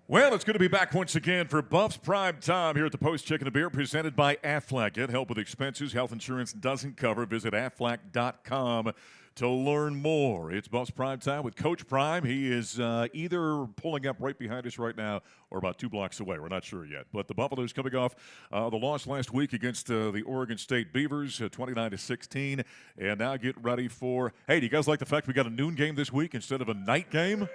Well, it's good to be back once again for Buff's Prime Time here at the Post Chicken and Beer, presented by Aflac. Get help with expenses health insurance doesn't cover. Visit Aflac.com to learn more. It's Buff's Prime Time with Coach Prime. He is either pulling up right behind us right now or about 2 blocks away. We're not sure yet. But the Buffaloes coming off the loss last week against the Oregon State Beavers, 29-16. And now get ready for, hey, do you guys like the fact we got a noon game this week instead of a night game?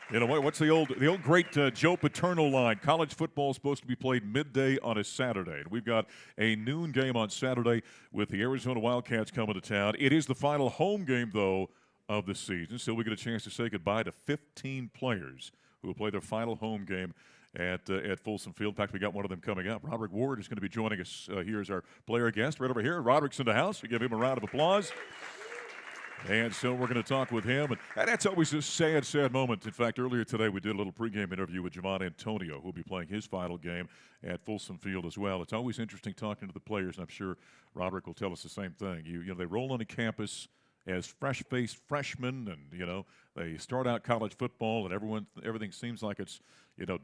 You know, what's the old great Joe Paterno line? College football is supposed to be played midday on a Saturday. And we've got a noon game on Saturday with the Arizona Wildcats coming to town. It is the final home game, though, of the season. So we get a chance to say goodbye to 15 players who will play their final home game at Folsom Field. In fact, we got one of them coming up. Rodrick Ward is going to be joining us here as our player guest right over here. Roderick's in the house. We give him a round of applause. And so we're going to talk with him. And that's always a sad, sad moment. In fact, earlier today we did a little pregame interview with Javon Antonio, who will be playing his final game at Folsom Field as well. It's always interesting talking to the players, and I'm sure Rodrick will tell us the same thing. You know, they roll onto campus as fresh-faced freshmen, and, they start out college football, and everything seems like it's,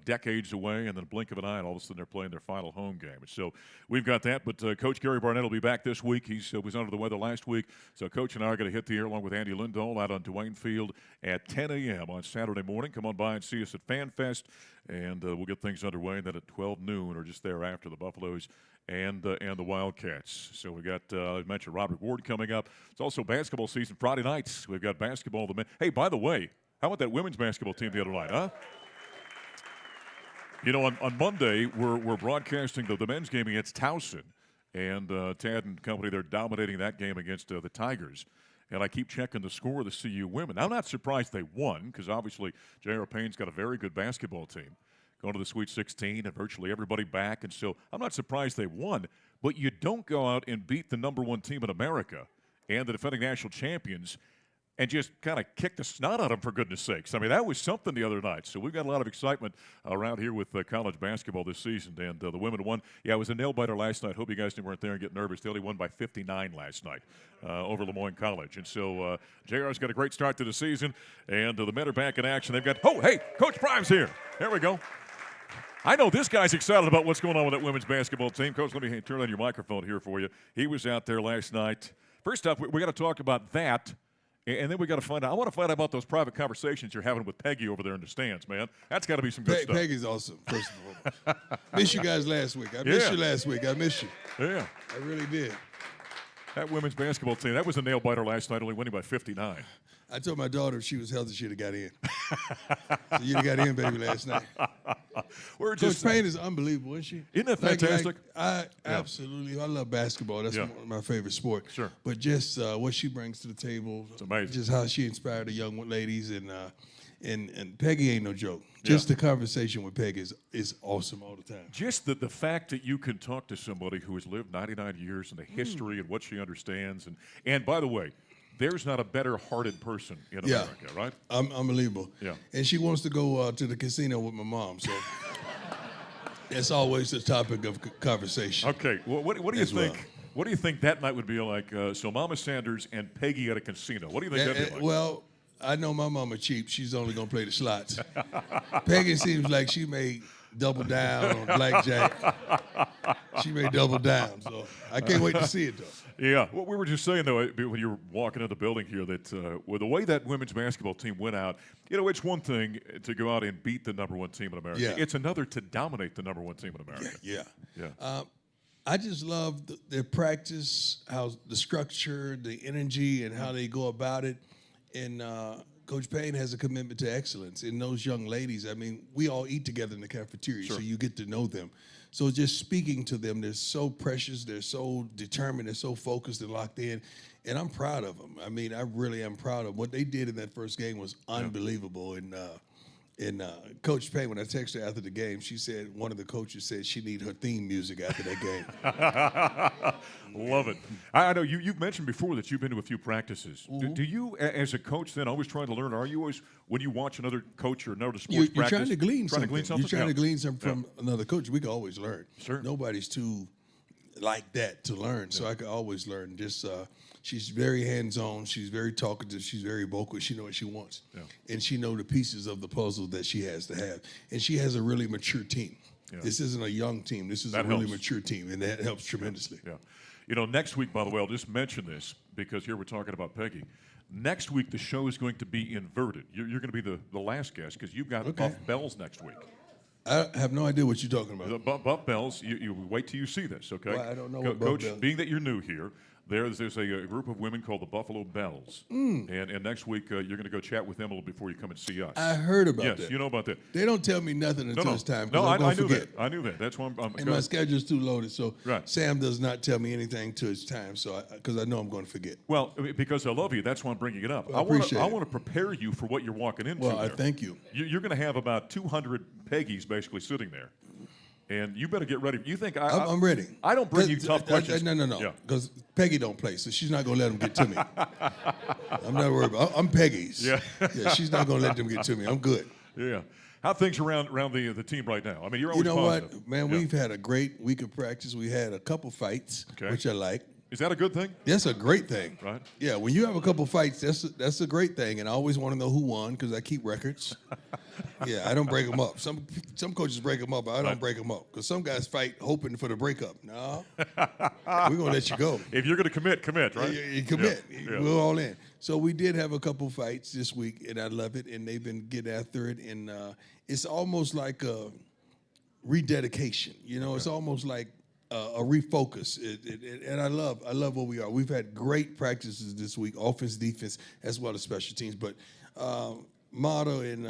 decades away, and then a blink of an eye, and all of a sudden they're playing their final home game. So we've got that, but Coach Gary Barnett will be back this week. He was under the weather last week, so Coach and I are going to hit the air along with Andy Lindahl out on Duane Field at 10 a.m. on Saturday morning. Come on by and see us at FanFest, and we'll get things underway. And then at 12 noon or just thereafter, the Buffaloes and the Wildcats. So we got, I mentioned Rodrick Ward coming up. It's also basketball season. Friday nights, we've got basketball. Hey, by the way, how about that women's basketball team the other night, huh? On Monday, we're broadcasting the men's game against Towson. And Tad and company, they're dominating that game against the Tigers. And I keep checking the score of the CU women. I'm not surprised they won, because obviously J.R. Payne's got a very good basketball team going to the Sweet 16 and virtually everybody back. And so I'm not surprised they won. But you don't go out and beat the number one team in America and the defending national champions and just kind of kick the snot out of them, for goodness sakes. I mean, that was something the other night. So we've got a lot of excitement around here with college basketball this season. And the women won. Yeah, it was a nail-biter last night. Hope you guys weren't there and get nervous. They only won by 59 last night over Lemoyne College. And so JR's got a great start to the season. And the men are back in action. They've got, hey, Coach Prime's here. There we go. I know this guy's excited about what's going on with that women's basketball team. Coach, let me turn on your microphone here for you. He was out there last night. First up, we got to talk about that. And then we got to find out. I want to find out about those private conversations you're having with Peggy over there in the stands, man. That's got to be some good stuff. Peggy's awesome, first of all. Missed you guys last week. I missed you last week. I missed you. Yeah. I really did. That women's basketball team, that was a nail-biter last night, only winning by 59. I told my daughter if she was healthy, she'd have got in. So you'd have got in, baby, last night. Coach Payne is unbelievable, isn't she? Isn't that fantastic? Absolutely. I love basketball. That's one of my favorite sports. Sure. But just what she brings to the table. It's amazing. Just how she inspired the young ladies. And Peggy ain't no joke. Just the conversation with Peggy is awesome all the time. Just the fact that you can talk to somebody who has lived 99 years and the history and what she understands. And by the way, there's not a better-hearted person in America, right? Unbelievable. Yeah. And she wants to go to the casino with my mom, so it's always the topic of conversation. Okay. Well, what do you think? Well. What do you think that night would be like? So Mama Sanders and Peggy at a casino. What do you think that'd be like? Well, I know my mama cheap. She's only going to play the slots. Peggy seems like she may double down on blackjack. She may double down, so I can't wait to see it, though. Yeah. Well, we were just saying, though, when you were walking in the building here, that with the way that women's basketball team went out, it's one thing to go out and beat the number one team in America. Yeah. It's another to dominate the number one team in America. Yeah. I just love their practice, how the structure, the energy, and how they go about it. And Coach Payne has a commitment to excellence. And those young ladies, I mean, we all eat together in the cafeteria, so you get to know them. So just speaking to them, they're so precious, they're so determined, they're so focused and locked in. And I'm proud of them. I mean, I really am proud of what they did in that first game was unbelievable. And Coach Payne, when I texted her after the game, she said one of the coaches said she needed her theme music after that game. Love it. I know you've mentioned before that you've been to a few practices. Mm-hmm. Do you, as a coach, then always trying to learn? Are you always, when you watch another coach or another sports practice, you're trying to glean something? You're trying to glean something from another coach. We can always learn. Sure. Nobody's too like that to learn, so I could always learn. Just she's very hands-on. She's very talkative. She's very vocal. She knows what she wants, and she knows the pieces of the puzzle that she has to have. And she has a really mature team. Yeah. This isn't a young team. This is a really mature team, and that helps tremendously. Yeah. You know, next week, by the way, I'll just mention this because here we're talking about Peggy. Next week, the show is going to be inverted. You're going to be the last guest because you've got Buff Bells next week. I have no idea what you're talking about. Buff Bells, you wait till you see this, okay? Well, I don't know what Buff Coach, Bells. Being that you're new here, there's a group of women called the Buffalo Bells. And next week, you're going to go chat with them a little before you come and see us. I heard about that. Yes, you know about that. They don't tell me nothing until it's time. No, I knew forget. that. I knew that. That's why I'm and my schedule's too loaded, so right. Sam does not tell me anything till it's time, so because I know I'm going to forget. Well, because I love you, that's why I'm bringing it up. Well, I want to prepare you for what you're walking into. Well, I there. thank you. You're going to have about 200 Peggies basically sitting there. And you better get ready. You think I'm ready. I don't bring you tough questions. No. Because Peggy don't play, so she's not going to let them get to me. I'm not worried about. I'm Peggy's. Yeah. She's not going to let them get to me. I'm good. Yeah. How things around the team right now? I mean, you're always positive. What, man? Yeah. We've had a great week of practice. We had a couple fights, which I like. Is that a good thing? That's a great thing. Right. Yeah, when you have a couple fights, that's a great thing, and I always want to know who won because I keep records. Yeah, I don't break them up. Some coaches break them up, but I don't break them up because some guys fight hoping for the breakup. No, we're gonna let you go. If you're gonna commit, right? You commit. Yeah. We're all in. So we did have a couple fights this week, and I love it. And they've been getting after it, and it's almost like a rededication. You know, it's almost like a refocus, and I love where we are. We've had great practices this week, offense, defense, as well as special teams. But Motto and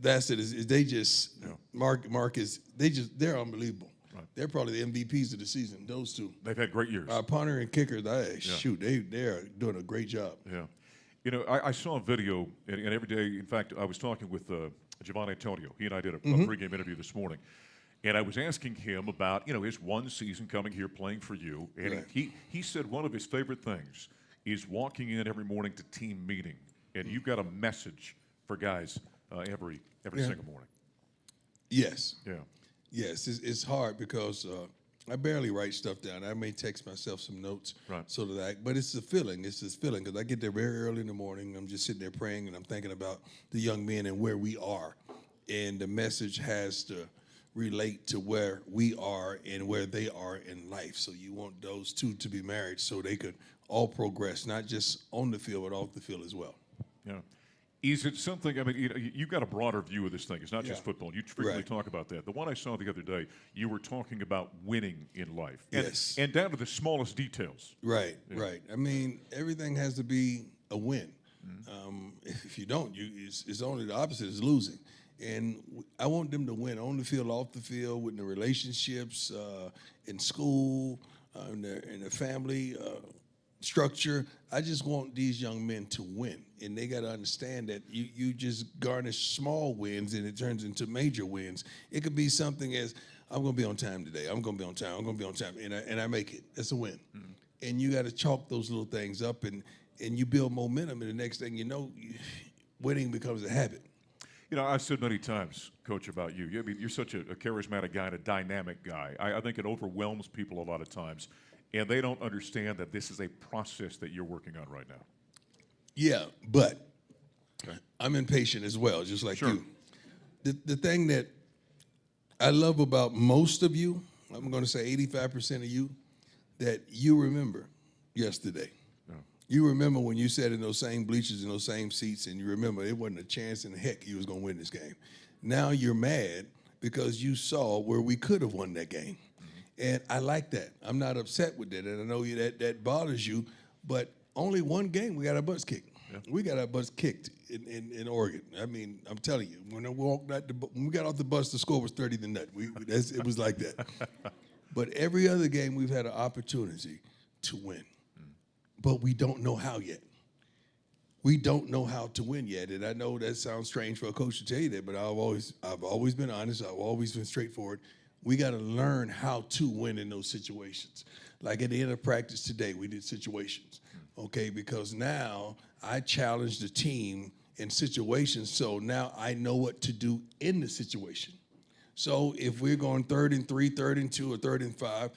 that's it. Is they just Marcus? They're unbelievable. Right. They're probably the MVPs of the season. Those two. They've had great years. Punter and kicker. Shoot, they're doing a great job. Yeah. You know, I saw a video, and every day. In fact, I was talking with Giovanni Antonio. He and I did a pregame interview this morning. And I was asking him about, his one season coming here playing for you. And he said one of his favorite things is walking in every morning to team meeting. And you've got a message for guys every single morning. Yes. Yeah. Yes. It's hard because I barely write stuff down. I may text myself some notes. Right. But it's a feeling. It's this feeling because I get there very early in the morning. I'm just sitting there praying and I'm thinking about the young men and where we are. And the message has to relate to where we are and where they are in life. So you want those two to be married so they could all progress, not just on the field, but off the field as well. Yeah. Is it something, I mean, you've got a broader view of this thing. It's not just football. You frequently talk about that. The one I saw the other day, you were talking about winning in life. Yes. And down to the smallest details. Right. I mean, everything has to be a win. If you don't, it's only the opposite, is losing. And I want them to win on the field, off the field, with the relationships, in school, in the family structure. I just want these young men to win. And they got to understand that you just garnish small wins and it turns into major wins. It could be something as, I'm going to be on time today. I'm going to be on time. I'm going to be on time. And I make it. That's a win. Mm-hmm. And you got to chalk those little things up and you build momentum. And the next thing you know, winning becomes a habit. You know, I've said many times, Coach, about you. I mean, you're such a charismatic guy and a dynamic guy. I think it overwhelms people a lot of times, and they don't understand that this is a process that you're working on right now. Yeah, but I'm impatient as well, just like you. The thing that I love about most of you, I'm going to say 85% of you, that you remember yesterday. You remember when you sat in those same bleachers in those same seats, and you remember it wasn't a chance in heck you was going to win this game. Now you're mad because you saw where we could have won that game. And I like that. I'm not upset with that, and I know that bothers you, but only one game we got our butts kicked. Yeah. We got our butts kicked in Oregon. I mean, I'm telling you, when we got off the bus, the score was 30-0. It was like that. But every other game we've had an opportunity to win. But we don't know how yet. We don't know how to win yet. And I know that sounds strange for a coach to tell you that, but I've always been honest. I've always been straightforward. We got to learn how to win in those situations. Like at the end of practice today, we did situations, okay? Because now I challenge the team in situations, so now I know what to do in the situation. So if we're going 3rd and 3, 3rd and 2, or 3rd and 5,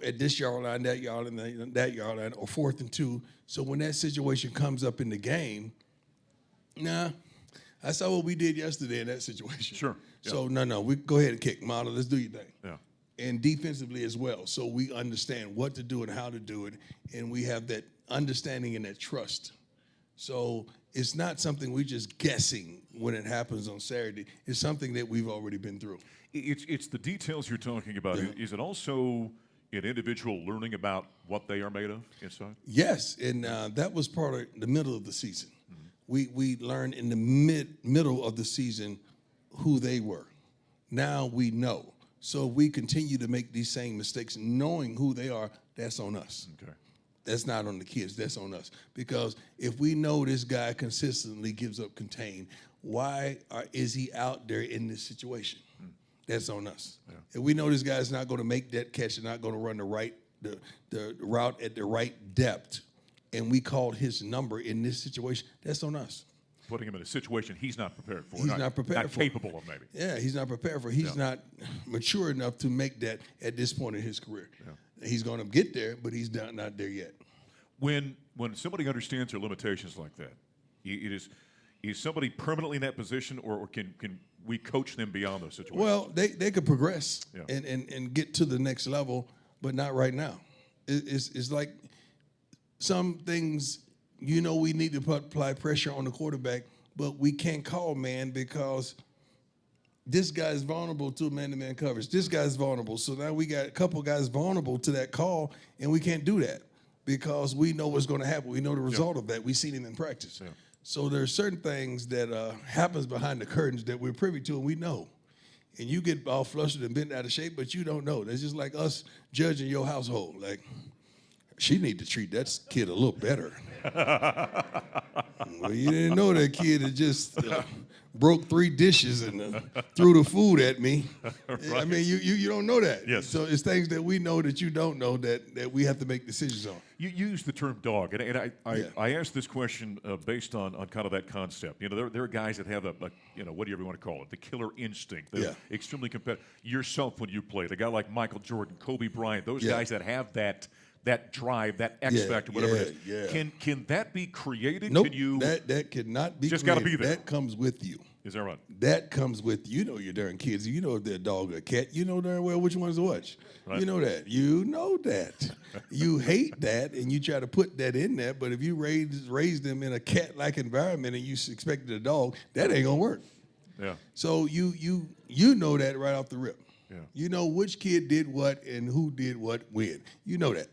at this yard line, that yard line, that yard line, or 4th and 2. So when that situation comes up in the game, I saw what we did yesterday in that situation. Sure. Yeah. So no, we go ahead and kick. Model, let's do your thing. Yeah. And defensively as well. So we understand what to do and how to do it, and we have that understanding and that trust. So it's not something we're just guessing when it happens on Saturday. It's something that we've already been through. It's the details you're talking about. Yeah. Is it also an individual learning about what they are made of inside? Yes, and that was part of the middle of the season. Mm-hmm. We learned in the middle of the season who they were. Now we know. So we continue to make these same mistakes, knowing who they are. That's on us. Okay. That's not on the kids. That's on us. Because if we know this guy consistently gives up contain, why is he out there in this situation? That's on us. Yeah. If we know this guy's not going to make that catch and not going to run the route at the right depth, and we called his number in this situation, that's on us. Putting him in a situation he's not prepared for. He's not prepared for. Not capable of, maybe. Yeah, he's not prepared for. He's not mature enough to make that at this point in his career. Yeah. He's going to get there, but he's not there yet. When somebody understands their limitations like that, is somebody permanently in that position, or can we coach them beyond those situations? Well, they could progress and get to the next level, but not right now. It's like some things, we need to apply pressure on the quarterback, but we can't call man because this guy's vulnerable to man-to-man coverage. This guy's vulnerable. So now we got a couple guys vulnerable to that call, and we can't do that because we know what's going to happen. We know the result of that. We've seen him in practice. Yeah. So there's certain things that happens behind the curtains that we're privy to and we know. And you get all flustered and bent out of shape, but you don't know. That's just like us judging your household. Like, she need to treat that kid a little better. Well, you didn't know that kid had just broke 3 dishes and threw the food at me. Right. I mean, you don't know that. Yes. So it's things that we know that you don't know that we have to make decisions on. You use the term dog, and I asked this question based on kind of that concept. There are guys that have whatever you want to call it, the killer instinct. They're extremely competitive. Yourself, when you played, a guy like Michael Jordan, Kobe Bryant, those guys that have that drive, that X factor, whatever it is. Yeah. Can that be created? Nope, can you, that cannot be just created. Got to be there. That comes with you. Is that right? That comes with you. You know your darn kids. You know if they're a dog or a cat. You know darn well which one's which. Right. You know that. You know that. You hate that, and you try to put that in there. But if you raise them in a cat-like environment and you expected a dog, that ain't gonna work. Yeah. So you know that right off the rip. Yeah. You know which kid did what and who did what when. You know that.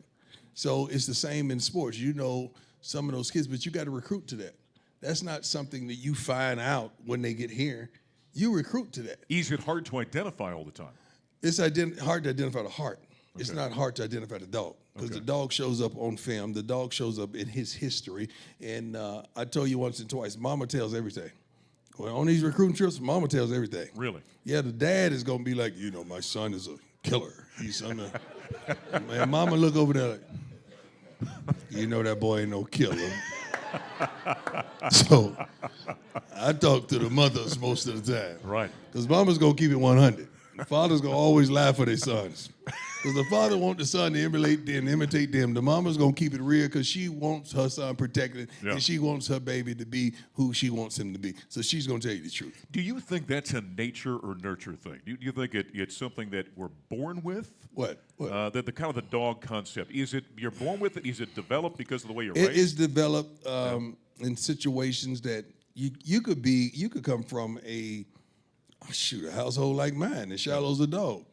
So it's the same in sports. You know some of those kids, but you got to recruit to that. That's not something that you find out when they get here. You recruit to that. Is it hard to identify all the time? It's hard to identify the heart. Okay. It's not hard to identify the dog because the dog shows up on film. The dog shows up in his history. And I told you once and twice, mama tells everything. Well, on these recruiting trips, mama tells everything. Really? Yeah, the dad is going to be like, my son is a killer. He's on the... Man, mama look over there like, that boy ain't no killer. So I talk to the mothers most of the time. Right. Because mama's going to keep it 100. The father's going to always lie for their sons. Because the father wants the son to imitate them. The mama's going to keep it real because she wants her son protected and she wants her baby to be who she wants him to be. So she's going to tell you the truth. Do you think that's a nature or nurture thing? Do you think it's something that we're born with? What? The kind of the dog concept. Is it you're born with it? Is it developed because of the way you're raised? It is developed in situations that you could come from a household like mine. And Shiloh's a dog.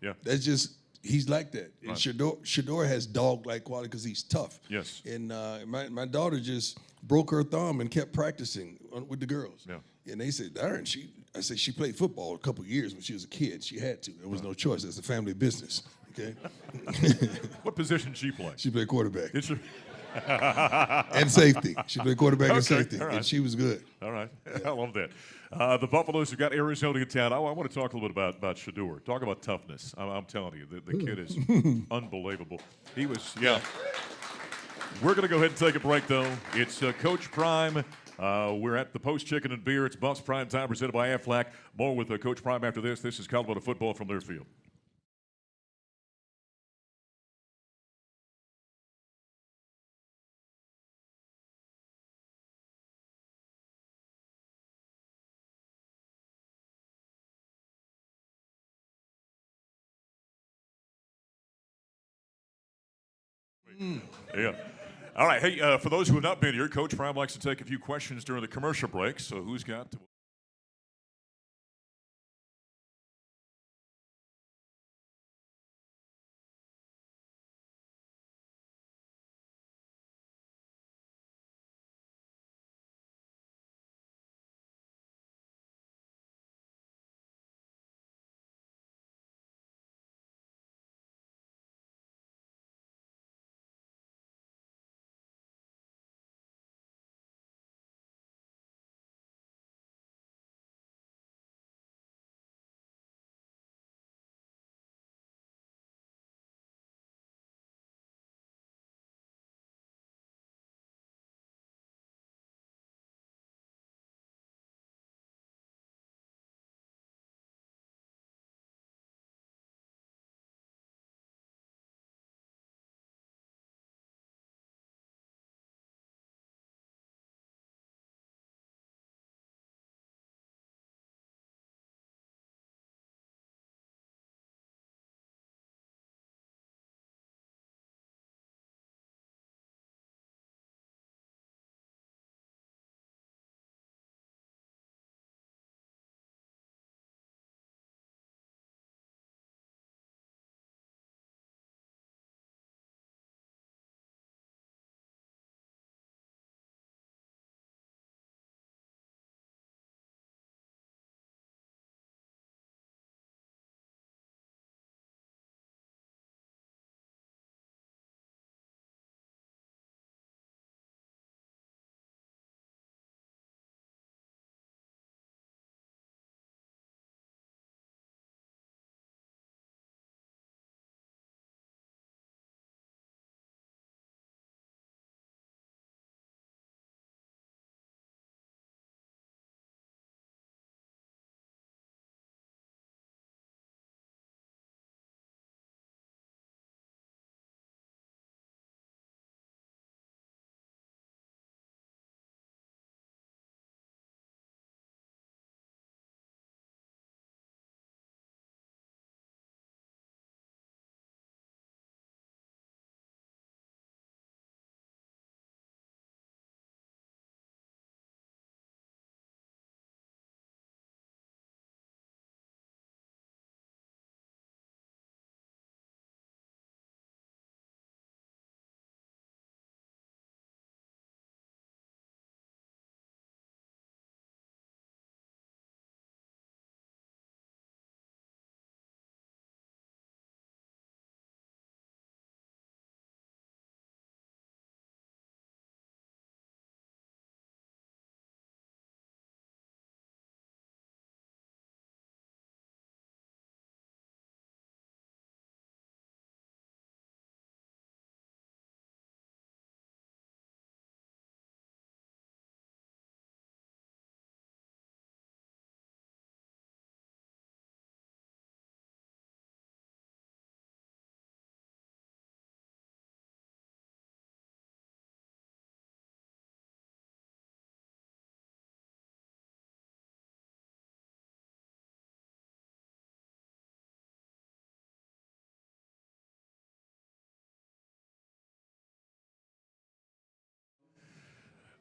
Yeah. That's just, he's like that. And right. Shedeur has dog-like quality because he's tough. Yes. And my daughter just broke her thumb and kept practicing with the girls. Yeah. And they said, darn, I said she played football a couple of years when she was a kid. She had to. There was no choice. It's a family business. Okay. What position did she play? She played quarterback. Did she? And safety. She played quarterback and safety. Right. And she was good. All right. I love that. The Buffaloes have got Arizona in town. I want to talk a little bit about Shedeur. Talk about toughness. I'm telling you, the kid is unbelievable. He was, We're going to go ahead and take a break, though. It's Coach Prime We're at the Post Chicken and Beer. It's Buffs Prime Time presented by Aflac. More with Coach Prime after this. This is Colorado football from Learfield. Yeah. All right. Hey, for those who have not been here, Coach Prime likes to take a few questions during the commercial break. So who's got to...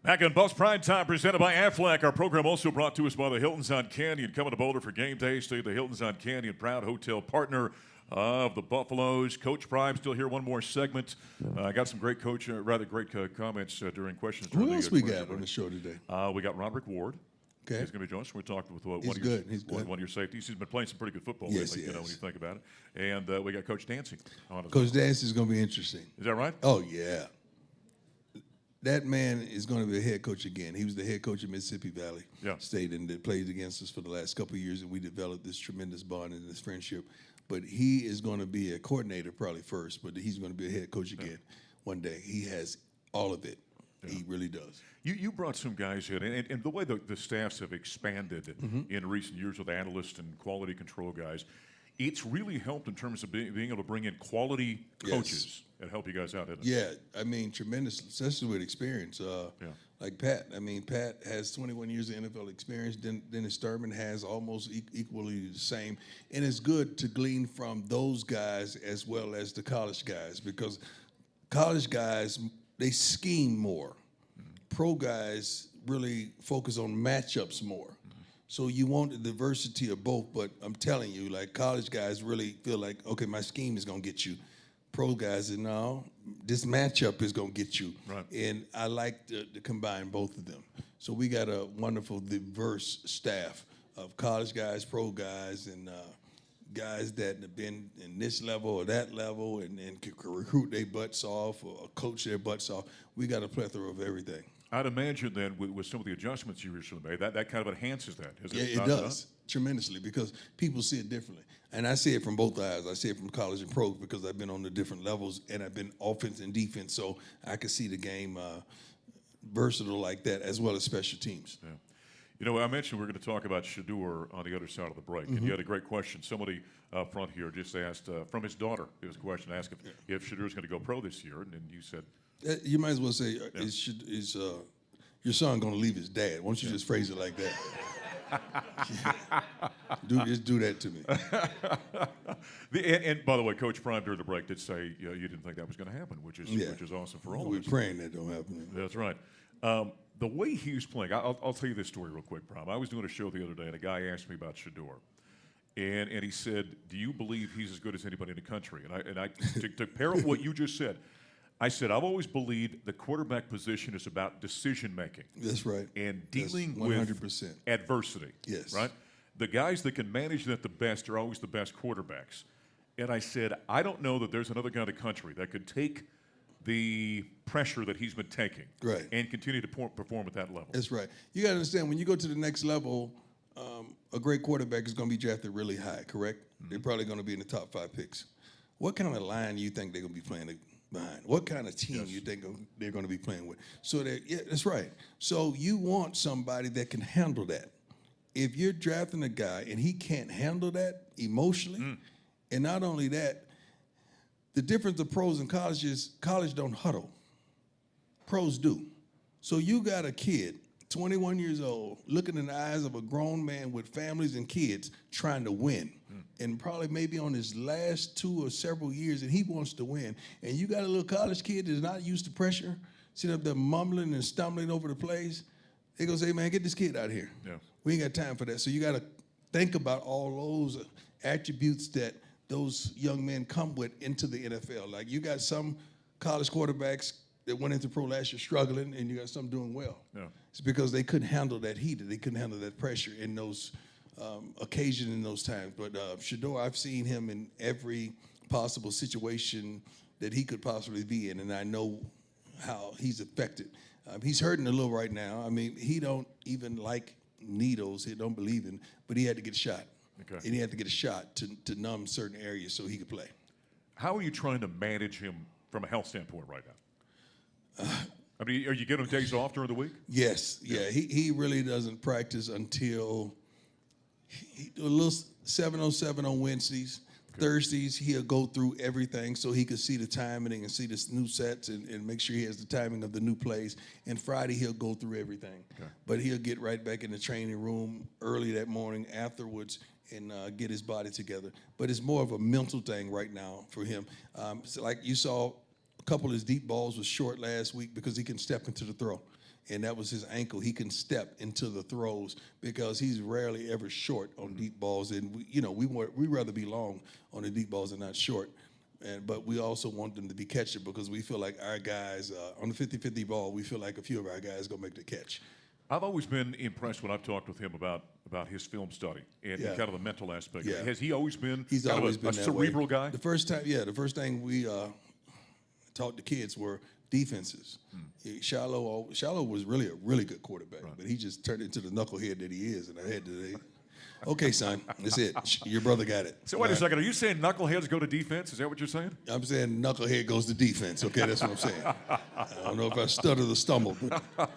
Back on Buffs Prime Time, presented by Aflac. Our program also brought to us by the Hilton's on Canyon. Coming to Boulder for game day, stay at the Hilton's on Canyon, proud hotel partner of the Buffaloes. Coach Prime still here. One more segment. I got some great comments during questions. Who else we got on the show today? We got Rodrick Ward. Okay. He's going to be joining us. We're talking with He's good. one of your safeties. He's been playing some pretty good football Yes, lately, he when has. you think about it. And we got Coach Dancy on as Coach Dancy is going to be interesting. Is that right? Oh, yeah. That man is going to be a head coach again. He was the head coach at Mississippi Valley State and played against us for the last couple of years, and we developed this tremendous bond and this friendship. But he is going to be a coordinator probably first, but he's going to be a head coach again one day. He has all of it. He really does. You brought some guys in, and the way the staffs have expanded in recent years with analysts and quality control guys, it's really helped in terms of being able to bring in quality coaches and help you guys out, isn't it? Yeah, I mean, tremendous, especially with experience. Like Pat, I mean, Pat has 21 years of NFL experience. Dennis Sturman has almost equally the same. And it's good to glean from those guys as well as the college guys, because college guys, they scheme more. Pro guys really focus on matchups more. So you want the diversity of both, but I'm telling you, like, college guys really feel like, okay, my scheme is going to get you. Pro guys say, no, this matchup is going to get you. Right. And I like to combine both of them. So we got a wonderful, diverse staff of college guys, pro guys, and guys that have been in this level or that level and can recruit their butts off or coach their butts off. We got a plethora of everything. I'd imagine then with some of the adjustments you recently made, that kind of enhances that. It does tremendously, because people see it differently. And I see it from both eyes. I see it from college and pro, because I've been on the different levels and I've been offense and defense, so I can see the game versatile like that, as well as special teams. Yeah. You know, I mentioned we're going to talk about Shedeur on the other side of the break, and you had a great question. Somebody up front here just asked, from his daughter, it was a question to ask if Shedeur's going to go pro this year, and you said, you might as well say, is your son going to leave his dad? Why don't you just phrase it like that? Just do that to me. And by the way, Coach Prime during the break did say you didn't think that was going to happen, which is awesome for all of us. We're praying that don't happen. That's right. The way he's playing, I'll tell you this story real quick, Prime. I was doing a show the other day, and a guy asked me about Shedeur. And he said, do you believe he's as good as anybody in the country? And I to pair up what you just said, I said, I've always believed the quarterback position is about decision-making. That's right. And dealing 100%. with adversity. Yes. Right? The guys that can manage that the best are always the best quarterbacks. And I said, I don't know that there's another guy in the country that could take the pressure that he's been taking and continue to perform at that level. That's right. You got to understand, when you go to the next level, a great quarterback is going to be drafted really high, correct? They're probably going to be in the top 5 picks. What kind of line do you think they're going to be playing behind? What kind of team you think they're going to be playing with? So that's right. So you want somebody that can handle that. If you're drafting a guy and he can't handle that emotionally, and not only that, the difference of pros and college is college don't huddle. Pros do. So you got a kid, 21 years old, looking in the eyes of a grown man with families and kids trying to win. And probably maybe on his last 2 or several years, and he wants to win. And you got a little college kid that's not used to pressure, sitting up there mumbling and stumbling over the place. They gonna say, man, get this kid out of here. Yeah. We ain't got time for that. So you got to think about all those attributes that those young men come with into the NFL. Like, you got some college quarterbacks that went into pro last year struggling, and you got some doing well. Yeah. It's because they couldn't handle that heat. They couldn't handle that pressure in those occasions, in those times. But Shedeur, I've seen him in every possible situation that he could possibly be in, and I know how he's affected. He's hurting a little right now. I mean, he don't even like needles. He don't believe in, but he had to get a shot. Okay. And he had to get a shot to numb certain areas so he could play. How are you trying to manage him from a health standpoint right now? I mean, are you getting days off during the week? Yes. Yeah. He really doesn't practice until he do a little 7:07 on Wednesdays. Okay. Thursdays, he'll go through everything so he can see the timing and see the new sets and make sure he has the timing of the new plays. And Friday, he'll go through everything. Okay. But he'll get right back in the training room early that morning afterwards and get his body together. But it's more of a mental thing right now for him. So like you saw, a couple of his deep balls was short last week because he can step into the throw. And that was his ankle. He can step into the throws because he's rarely ever short on deep balls. And we rather be long on the deep balls and not short. But we also want them to be catchable because we feel like our guys on the 50-50 ball, we feel like a few of our guys gonna make the catch. I've always been impressed when I've talked with him about his film study and kind of the mental aspect. Yeah. Has he always been He's kind always of been a that cerebral way. guy? The first thing we taught the kids were defenses. Shallow was really a really good quarterback, but he just turned into the knucklehead that he is, and I had to Okay, son, that's it. Your brother got it. So wait a second. Are you saying knuckleheads go to defense? Is that what you're saying? I'm saying knucklehead goes to defense. Okay, that's what I'm saying. I don't know if I stuttered or stumbled, but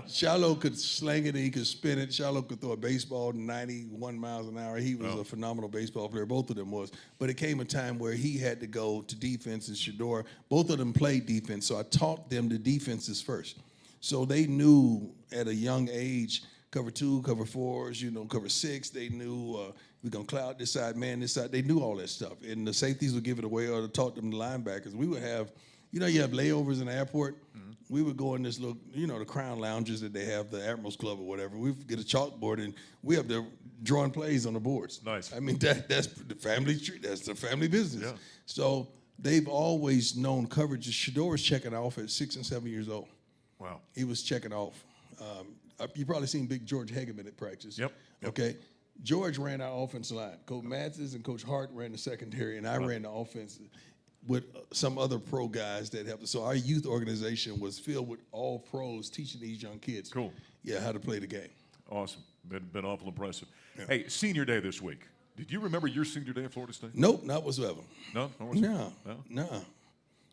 Shiloh could sling it and he could spin it. Shiloh could throw a baseball 91 miles an hour. He was a phenomenal baseball player. Both of them was. But it came a time where he had to go to defense, and Shedeur, both of them played defense. So I taught them the defenses first. So they knew at a young age, cover 2, cover 4s, cover 6. They knew we're going to cloud this side, man this side. They knew all that stuff. And the safeties would give it away or taught them the linebackers. We would have, you have layovers in the airport. Mm-hmm. We would go in this little, the Crown Lounges that they have, the Admirals Club or whatever. We would get a chalkboard and we have there drawing plays on the boards. Nice. I mean, that's the family tree. That's the family business. Yeah. So they've always known coverage. Shedeur was checking off at 6 and 7 years old. Wow. He was checking off. You probably seen Big George Hageman at practice. Yep. Okay. George ran our offensive line. Coach Mathis and Coach Hart ran the secondary, and I ran the offense with some other pro guys that helped us. So our youth organization was filled with all pros teaching these young kids. Cool. Yeah, how to play the game. Awesome. Been awful impressive. Yeah. Hey, senior day this week. Did you remember your senior day at Florida State? Nope, not whatsoever. No? No.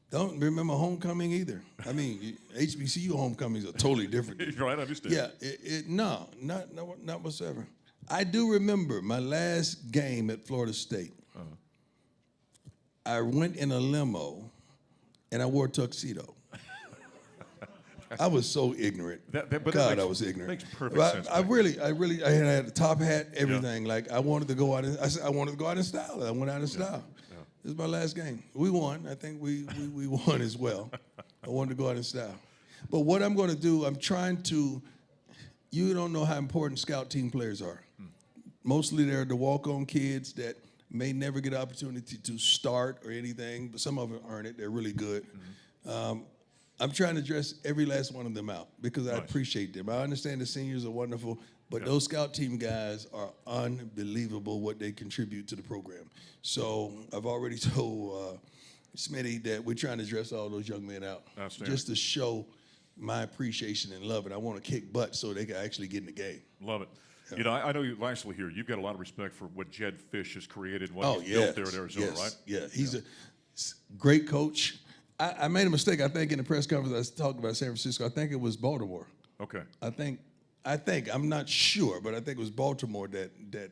Don't remember homecoming either. I mean, HBCU homecomings are totally different. Right, I understand. Yeah, not whatsoever. I do remember my last game at Florida State. Uh-huh. I went in a limo, and I wore a tuxedo. I was so ignorant. I was ignorant. Makes perfect sense. I had a top hat, everything. Yeah. Like I wanted to go out. I wanted to go out in style. I went out in style. Yeah. This is my last game. We won. I think we won as well. I wanted to go out in style. But what I'm going to do, I'm trying to. You don't know how important scout team players are. Mostly they're the walk-on kids that may never get an opportunity to start or anything, but some of them earn it. They're really good. Mm-hmm. I'm trying to dress every last one of them out because I appreciate them. I understand the seniors are wonderful, but those scout team guys are unbelievable what they contribute to the program. So I've already told Smitty that we're trying to dress all those young men out just to show my appreciation and love it. I want to kick butt so they can actually get in the game. Love it. Yeah. I know you lastly here, you've got a lot of respect for what Jed Fish has created and what he's built there at Arizona, right? Yeah, he's a great coach. I made a mistake, I think, in the press conference I was talking about San Francisco. I think it was Baltimore. Okay. I think, I'm not sure, but I think it was Baltimore that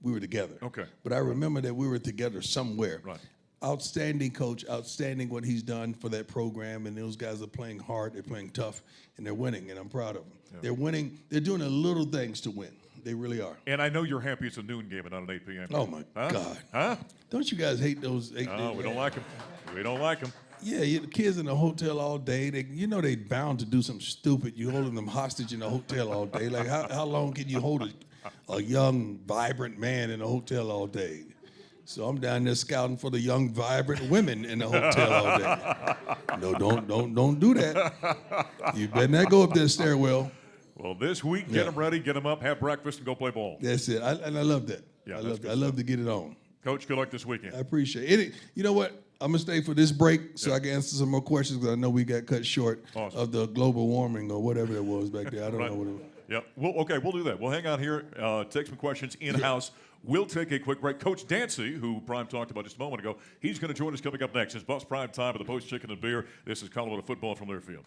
we were together. Okay. But I remember that we were together somewhere. Right. Outstanding coach, outstanding what he's done for that program, and those guys are playing hard, they're playing tough, and they're winning, and I'm proud of them. Yeah. They're winning, they're doing the little things to win. They really are. And I know you're happy it's a noon game and not an 8 p.m. Oh, my God. Huh? Don't you guys hate those? No, we don't like them. We don't like them. Yeah, the kids in the hotel all day. They bound to do something stupid. You holding them hostage in the hotel all day. Like, how long can you hold a young, vibrant man in a hotel all day? So I'm down there scouting for the young, vibrant women in the hotel all day. No, don't do that. You better not go up that stairwell. Well, this week, get them ready, get them up, have breakfast, and go play ball. That's it. I love that. Yeah, I love to get it on. Coach, good luck this weekend. I appreciate it. You know what? I'm going to stay for this break so I can answer some more questions because I know we got cut short of the global warming or whatever it was back there. I don't know what it was. Yep. We'll do that. We'll hang out here, take some questions in-house. We'll take a quick break. Coach Dancy, who Prime talked about just a moment ago, he's going to join us coming up next. It's Buffs Prime Time of the Post Chicken and Beer. This is Colorado football from Learfield.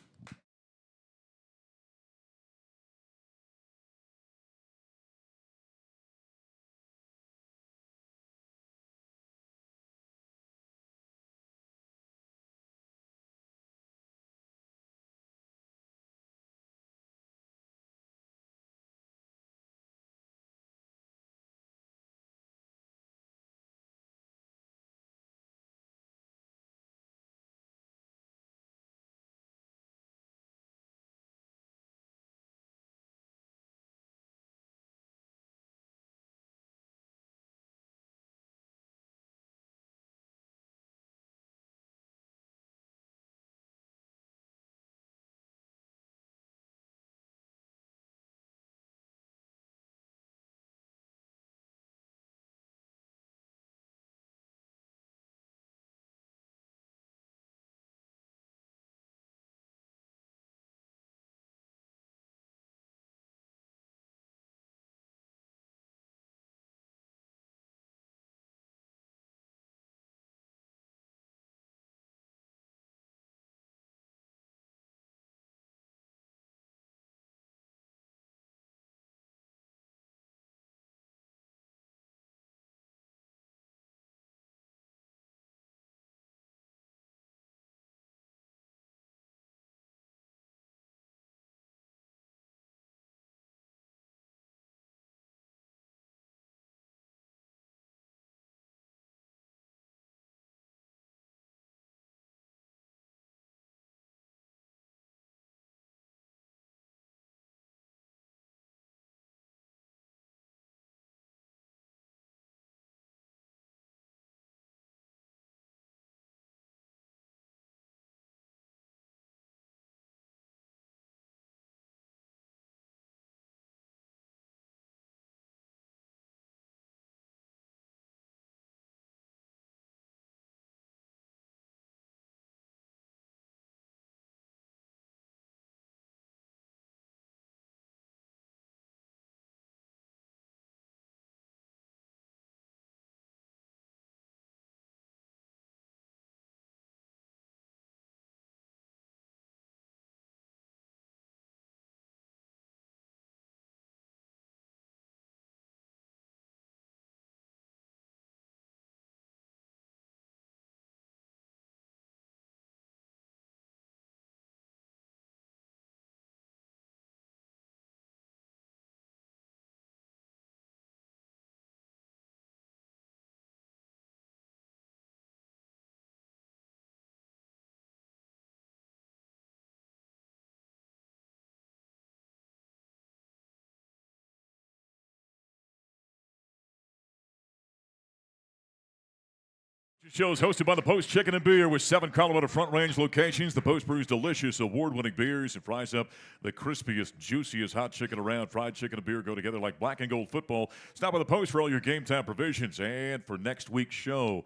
Show is hosted by the Post Chicken and Beer with 7 Colorado Front Range locations. The Post brews delicious, award-winning beers and fries up the crispiest, juiciest hot chicken around. Fried chicken and beer go together like black and gold football. Stop by the Post for all your game time provisions. And for next week's show,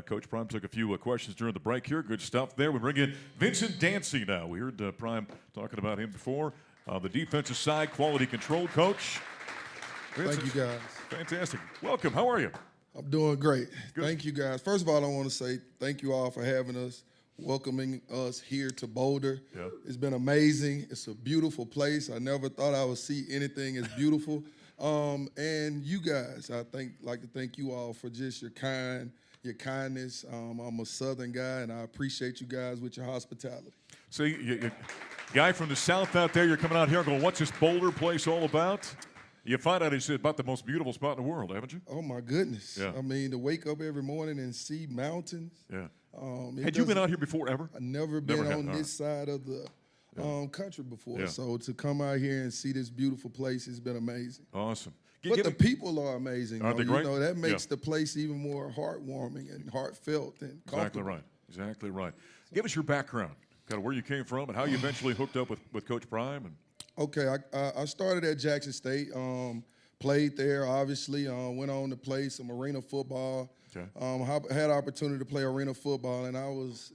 Coach Prime took a few questions during the break here. Good stuff there. We bring in Vincent Dancy now. We heard Prime talking about him before. The defensive side, quality control coach. Vincent, Thank you, guys. Fantastic. Welcome. How are you? I'm doing great. Good. Thank you, guys. First of all, I want to say thank you all for having us, welcoming us here to Boulder. Yeah. It's been amazing. It's a beautiful place. I never thought I would see anything as beautiful. And you guys, like to thank you all for just your kindness. I'm a Southern guy, and I appreciate you guys with your hospitality. See, you guy from the South out there, you're coming out here going, what's this Boulder place all about? You find out it's about the most beautiful spot in the world, haven't you? Oh, my goodness. Yeah. I mean, to wake up every morning and see mountains. Yeah. Had you been out here before ever? I've never been on this side of the country before. Yeah. So to come out here and see this beautiful place has been amazing. Awesome. But the people are amazing. Aren't they great? You know, that makes the place even more heartwarming and heartfelt and Exactly comfortable. right. Exactly right. Give us your background, kind of where you came from and how you eventually hooked up with Coach Prime. And Okay, I started at Jackson State. Played there, obviously. Went on to play some arena football. Okay. Had opportunity to play arena football, and I was,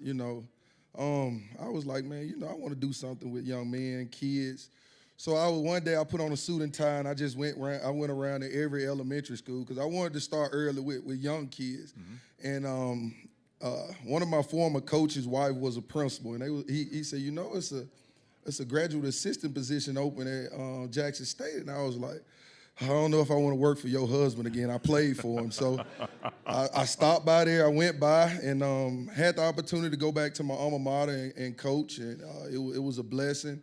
I was like, man, I want to do something with young men, kids. So one day I put on a suit and tie, and I just went around to every elementary school because I wanted to start early with young kids. Mm-hmm. And one of my former coach's wife was a principal, and he said, it's a graduate assistant position open at Jackson State, and I was like, I don't know if I want to work for your husband again. I played for him. So I stopped by there. I went by and had the opportunity to go back to my alma mater and coach, and it was a blessing.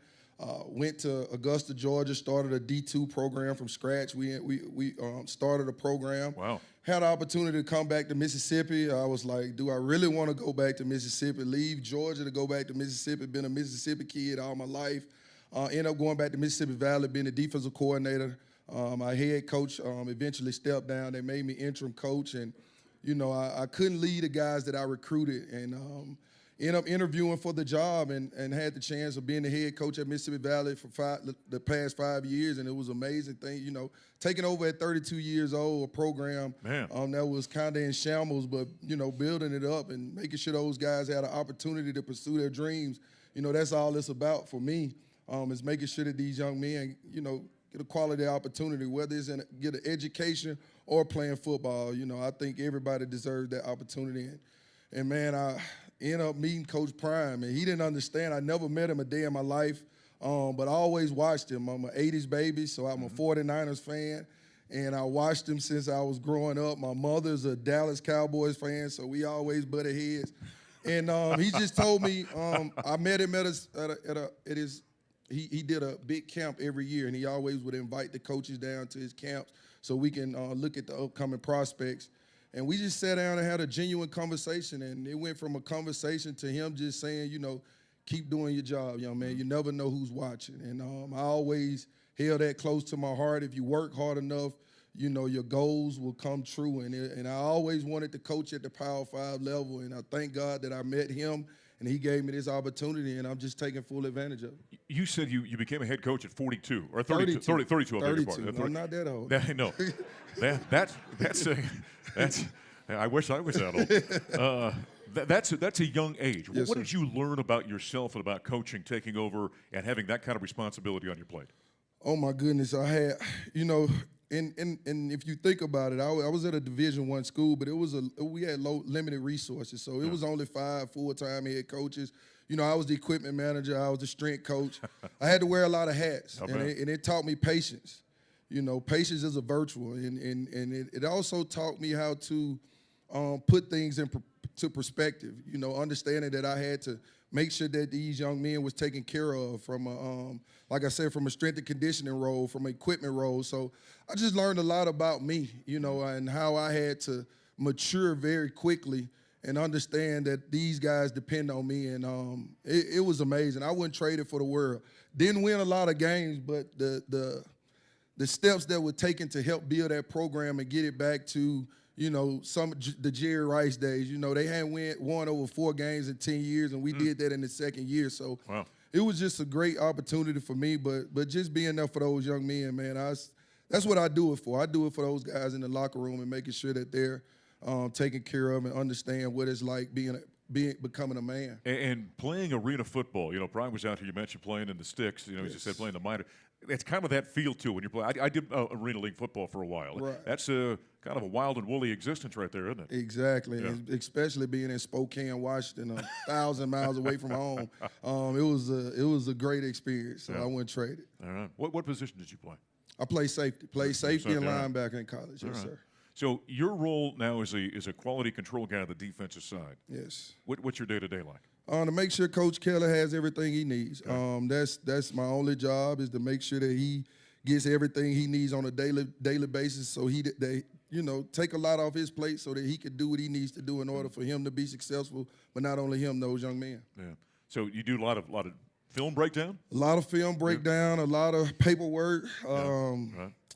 Went to Augusta, Georgia, started a D2 program from scratch. We started a program. Wow. Had the opportunity to come back to Mississippi. I was like, do I really want to go back to Mississippi, leave Georgia to go back to Mississippi? Been a Mississippi kid all my life. Ended up going back to Mississippi Valley, being the defensive coordinator. My head coach eventually stepped down. They made me interim coach, and I couldn't lead the guys that I recruited, and ended up interviewing for the job, and had the chance of being the head coach at Mississippi Valley for the past 5 years, and it was an amazing thing. Taking over at 32 years old, a program that was kind of in shambles, but building it up and making sure those guys had an opportunity to pursue their dreams. That's all it's about for me. Is making sure that these young men, get a quality opportunity, whether it's get an education or playing football. I think everybody deserves that opportunity. And man, I ended up meeting Coach Prime, and he didn't understand. I never met him a day in my life, but I always watched him. I'm an 80s baby, so I'm a 49ers fan, and I watched him since I was growing up. My mother's a Dallas Cowboys fan, so we always butted heads. And he just told me, I met him at his he did a big camp every year, and he always would invite the coaches down to his camps so we can look at the upcoming prospects. And we just sat down and had a genuine conversation, and it went from a conversation to him just saying, keep doing your job, young man. You never know who's watching. And I always held that close to my heart. If you work hard enough, your goals will come true. And I always wanted to coach at the Power 5 level, and I thank God that I met him, and he gave me this opportunity, and I'm just taking full advantage of it. you said you became a head coach at 42 or 32. 32. 32. I'm not that old. I know. That's I wish I was that old. That's a young age. Yes, what sir. did you learn about yourself and about coaching, taking over, and having that kind of responsibility on your plate? Oh my goodness, I had, and if you think about it, I was at a Division I school, but we had limited resources, so it was only 5 full-time head coaches. I was the equipment manager, I was the strength coach. I had to wear a lot of hats, and it taught me patience. Patience is a virtue, and it also taught me how to put things into perspective. Understanding that I had to make sure that these young men was taken care of from like I said, from a strength and conditioning role, from an equipment role. So I just learned a lot about me, and how I had to mature very quickly and understand that these guys depend on me. And it was amazing. I wouldn't trade it for the world. Didn't win a lot of games, but the steps that were taken to help build that program and get it back to, you know, the Jerry Rice days. You know, they hadn't won over 4 games in 10 years, and we did that in the second year. So it was just a great opportunity for me. But just being there for those young men, man, that's what I do it for. I do it for those guys in the locker room and making sure that they're taken care of and understand what it's like becoming a man. And playing arena football, you know, Brian was out here, you mentioned playing in the sticks, you know, as you said, playing the minor. It's kind of that feel, too, when you're playing. I did arena league football for a while. Right. That's kind of a wild and woolly existence right there, isn't it? Exactly, and especially being in Spokane, Washington, 1,000 miles away from home. It was a great experience, so I wouldn't trade it. All right. What position did you play? I played safety. Played safety and linebacker in college, yes, sir. So your role now is a quality control guy on the defensive side. Yes. What's your day-to-day like? To make sure Coach Keller has everything he needs. That's my only job, is to make sure that he gets everything he needs on a daily basis, so they take a lot off his plate so that he can do what he needs to do in order for him to be successful, but not only him, those young men. Yeah. So you do a lot of film breakdown? A lot of film breakdown, a lot of paperwork, a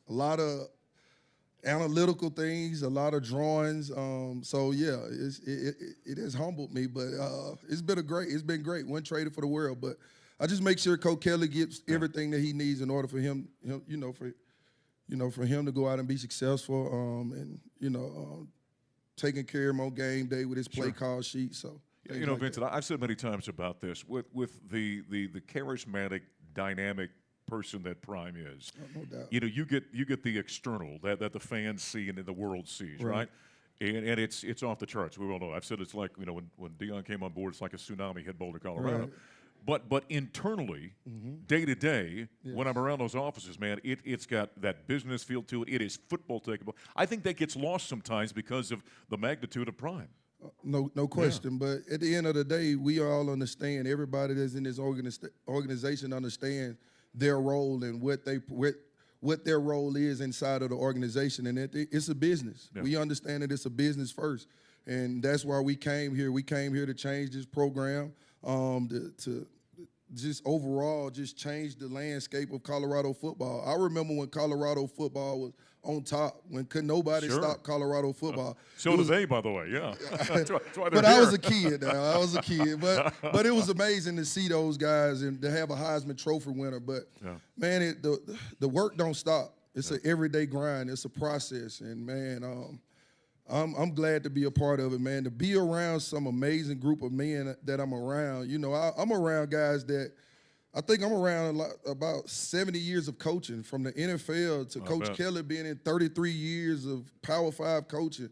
lot of analytical things, a lot of drawings. So yeah, it has humbled me, but it's been great. Wasn't traded for the world, but I just make sure Coach Kelly gets everything that he needs in order for him, for him to go out and be successful, and taking care of him on game day with his play call sheet. So Vincent, I've said many times about this with the charismatic, dynamic person that Prime is. No doubt. You get the external that the fans see and the world sees, right? And it's off the charts. We all know. I've said it's like when Deion came on board, it's like a tsunami hit Boulder, Colorado. Right. But internally, day to day, when I'm around those offices, man, it's got that business feel to it. It is football takeable. I think that gets lost sometimes because of the magnitude of Prime. No question. But at the end of the day, we all understand. Everybody that's in this organization understands their role and what their role is inside of the organization, and it's a business. We understand that it's a business first, and that's why we came here. We came here to change this program, to just overall just change the landscape of Colorado football. I remember when Colorado football was on top, when couldn't nobody stop Colorado football. So do they, by the way, yeah. That's why they're but here. I was a kid now. I was a kid. But it was amazing to see those guys and to have a Heisman Trophy winner. But, man, the work don't stop. It's an everyday grind. It's a process. And, man, I'm glad to be a part of it, man. To be around some amazing group of men that I'm around. I'm around guys that I think I'm around about 70 years of coaching, from the NFL to Coach Kelly being in 33 years of Power 5 coaching.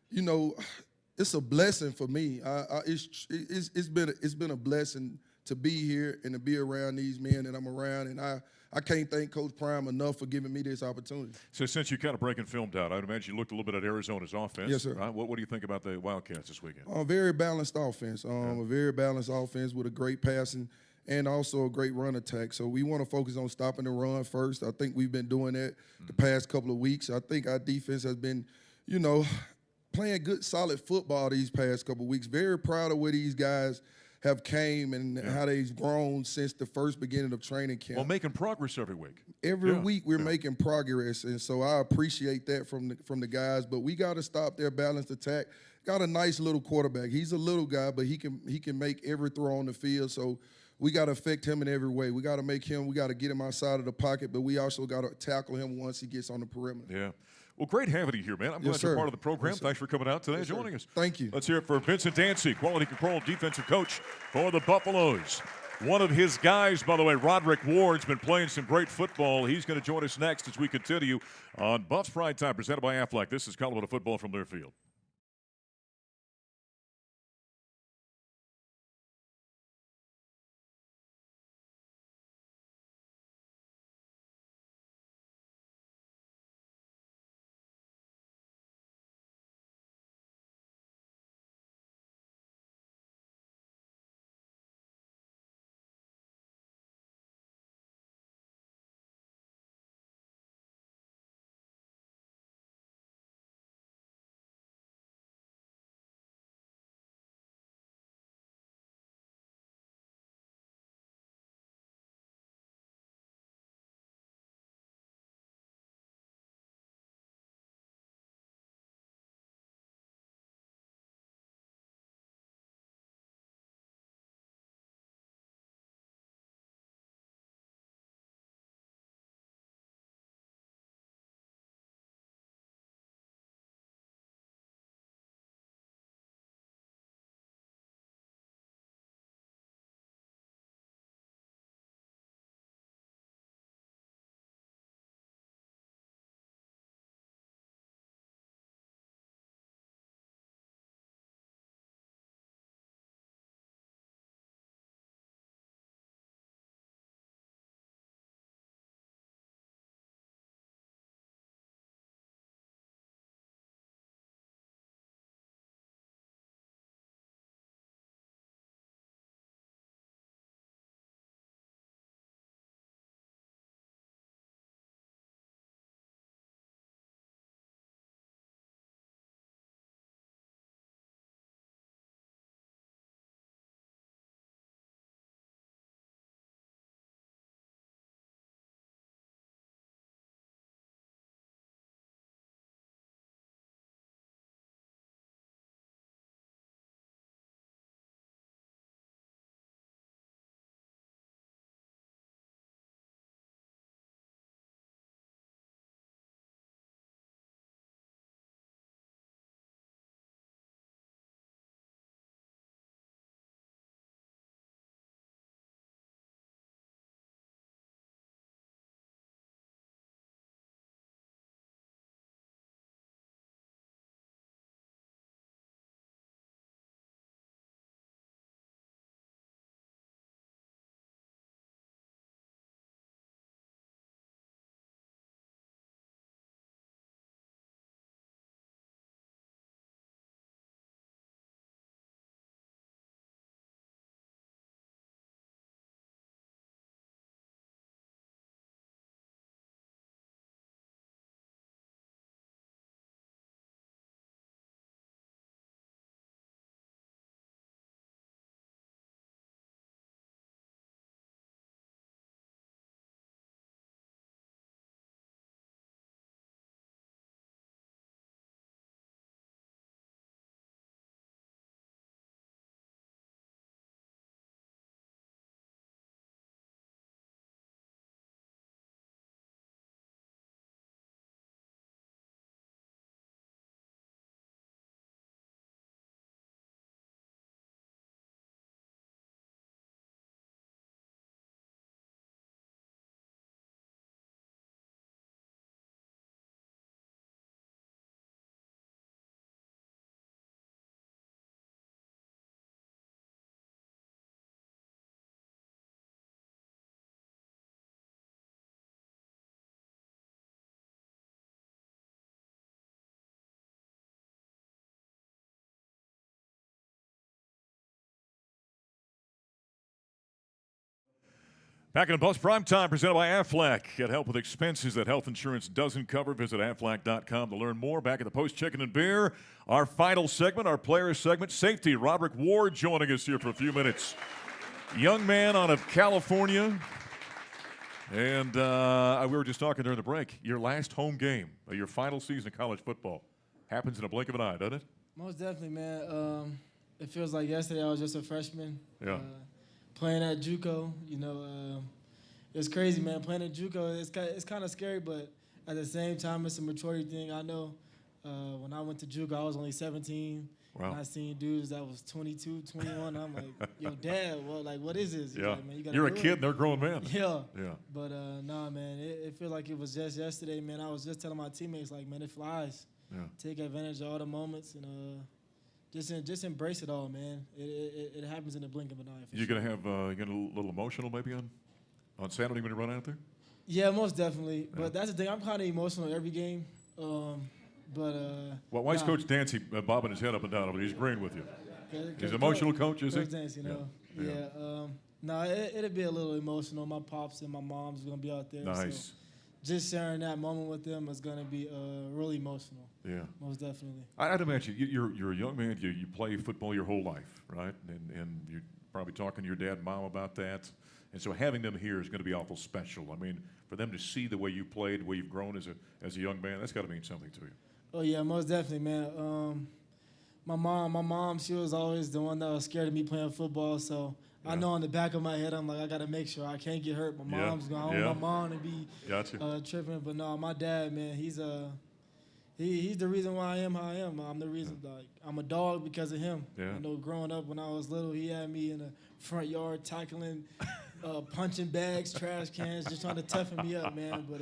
It's a blessing for me. It's been a blessing to be here and to be around these men that I'm around, and I can't thank Coach Prime enough for giving me this opportunity. So since you kind of breaking film down, I'd imagine you looked a little bit at Arizona's offense. Yes, sir. Right? What do you think about the Wildcats this weekend? Very balanced offense. A very balanced offense with a great passing and also a great run attack. So we want to focus on stopping the run first. I think we've been doing that the past couple of weeks. I think our defense has been, playing good, solid football these past couple of weeks. Very proud of where these guys have came and how they've grown since the first beginning of training camp. Well, making progress every week. Every week we're making progress, and so I appreciate that from the guys. But we got to stop their balanced attack. Got a nice little quarterback. He's a little guy, but he can make every throw on the field. So we got to affect him in every way. We got to make him. We got to get him outside of the pocket, but we also got to tackle him once he gets on the perimeter. Yeah. Well, great having you here, man. I'm glad you're part of the program. Thanks for coming out today and joining us. Thank you. Let's hear it for Vincent Dancy, quality control defensive coach for the Buffaloes. One of his guys, by the way, Rodrick Ward's been playing some great football. He's going to join us next as we continue on Buffs Pride Time, presented by Aflac. This is Colorado football from Learfield. Back in Buffs Prime Time, presented by Aflac. Get help with expenses that health insurance doesn't cover. Visit Aflac.com to learn more. Back at the Post Chicken and Beer, our final segment, our players segment. Safety, Rodrick Ward joining us here for a few minutes. Young man out of California. And we were just talking during the break. Your last home game, your final season of college football, happens in a blink of an eye, doesn't it? Most definitely, man. It feels like yesterday I was just a freshman. Yeah. Playing at JUCO, it's crazy, man. Playing at JUCO, it's kind of scary, but at the same time, it's a maturity thing. I know when I went to JUCO, I was only 17. Wow. And I seen dudes that was 22, 21. I'm like, yo, Dad, what is this? He's Yeah. like, man, You're a kid and they're grown men. Yeah. Yeah. But, nah, man, it feels like it was just yesterday, man. I was just telling my teammates, like, man, it flies. Yeah. Take advantage of all the moments and just embrace it all, man. It happens in the blink of an eye. You're going to have you get a little emotional maybe on Saturday when you run out there? Yeah, most definitely. Yeah. But that's the thing. I'm kind of emotional every game. Well, why is Coach Dancy bobbing his head up and down? But he's agreeing with you. He's an emotional coach, is he? Coach Dancy, No, it'll be a little emotional. My pops and my mom's going to be out there. Nice. So just sharing that moment with them is going to be really emotional. Yeah. Most definitely. I'd imagine you're a young man. You play football your whole life, right? And you're probably talking to your dad and mom about that. And so having them here is going to be awful special. I mean, for them to see the way you played, the way you've grown as a young man, that's got to mean something to you. Oh, yeah, most definitely, man. My mom, she was always the one that was scared of me playing football. So yeah. I know in the back of my head, I'm like, I got to make sure I can't get hurt. My mom's going to want my mom to be tripping. But no, my dad, man, he's the reason why I am how I am. I'm the reason, like, I'm a dog because of him. Yeah. I know growing up when I was little, he had me in the front yard tackling, punching bags, trash cans, just trying to toughen me up, man. But,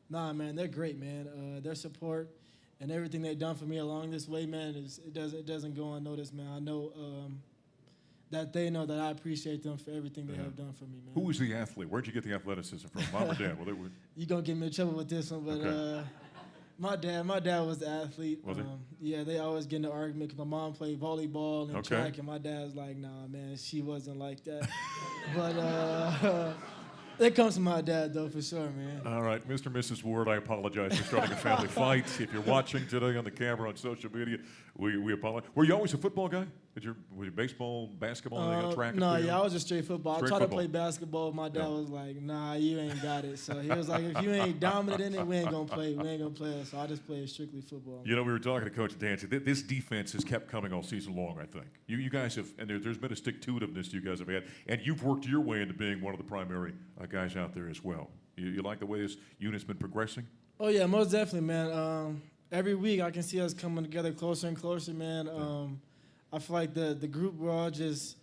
nah, man, they're great, man. Their support and everything they've done for me along this way, man, it doesn't go unnoticed, man. I know that they know that I appreciate them for everything they have done for me, man. Who was the athlete? Where'd you get the athleticism from, mom or dad? You're going to get me in trouble with this one, but okay. My dad was the athlete. Was he? Yeah, they always get in an argument because my mom played volleyball and track, and my dad's like, nah, man, she wasn't like that. But it comes from my dad, though, for sure, man. All right, Mr. and Mrs. Ward, I apologize for starting a family fight. If you're watching today on the camera on social media, we apologize. Were you always a football guy? Were you baseball, basketball, track? No, I was just straight football. I tried to play basketball. My dad Yeah. was like, nah, you ain't got it. So he was like, if you ain't dominant in it, we ain't going to play. We ain't going to play it. So I just played strictly football. You know, we were talking to Coach Dancy. This defense has kept coming all season long, I think. You guys have, and there's been a stick-to-itiveness you guys have had, and you've worked your way into being one of the primary guys out there as well. You like the way this unit's been progressing? Oh, yeah, most definitely, man. Every week I can see us coming together closer and closer, man. I feel like the group, we're all just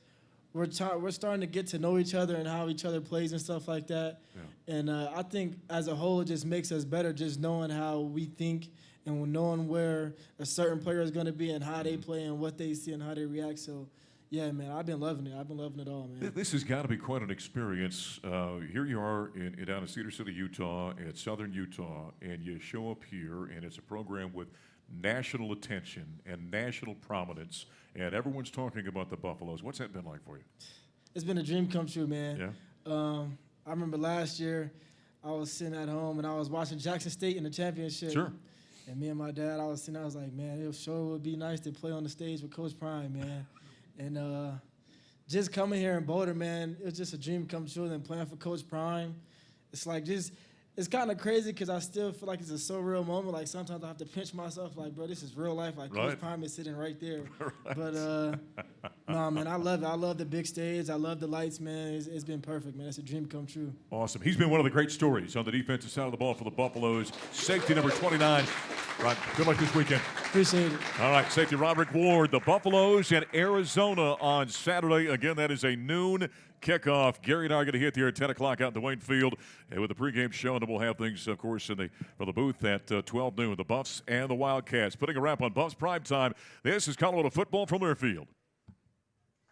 we're starting to get to know each other and how each other plays and stuff like that. Yeah. And I think as a whole it just makes us better just knowing how we think and knowing where a certain player is going to be and how they play and what they see and how they react. So, yeah, man, I've been loving it. I've been loving it all, man. This has got to be quite an experience. Here you are down in Cedar City, Utah, at Southern Utah, and you show up here, and it's a program with national attention and national prominence, and everyone's talking about the Buffaloes. What's that been like for you? It's been a dream come true, man. Yeah. I remember last year I was sitting at home and I was watching Jackson State in the championship. Sure. And me and my dad, I was like, man, it sure would be nice to play on the stage with Coach Prime, man. And just coming here in Boulder, man, it was just a dream come true. And playing for Coach Prime, it's like it's kind of crazy because I still feel like it's a so real moment. Like sometimes I have to pinch myself, like, bro, this is real life. Like Coach Prime is sitting right there. Right. But no, man, I love it. I love the big stage. I love the lights, man. It's been perfect, man. It's a dream come true. Awesome. He's been one of the great stories on the defensive side of the ball for the Buffaloes. Safety number 29. Right. Good luck this weekend. Appreciate it. All right, safety Rodrick Ward, the Buffaloes and Arizona on Saturday. Again, that is a noon kickoff. Gary and I are going to hit the air at 10 o'clock out in Dwayne Field with the pregame show, and then we'll have things, of course, for the booth at 12 noon. The Buffs and the Wildcats. Putting a wrap on Buffs Prime Time. This is Colorado football from Learfield.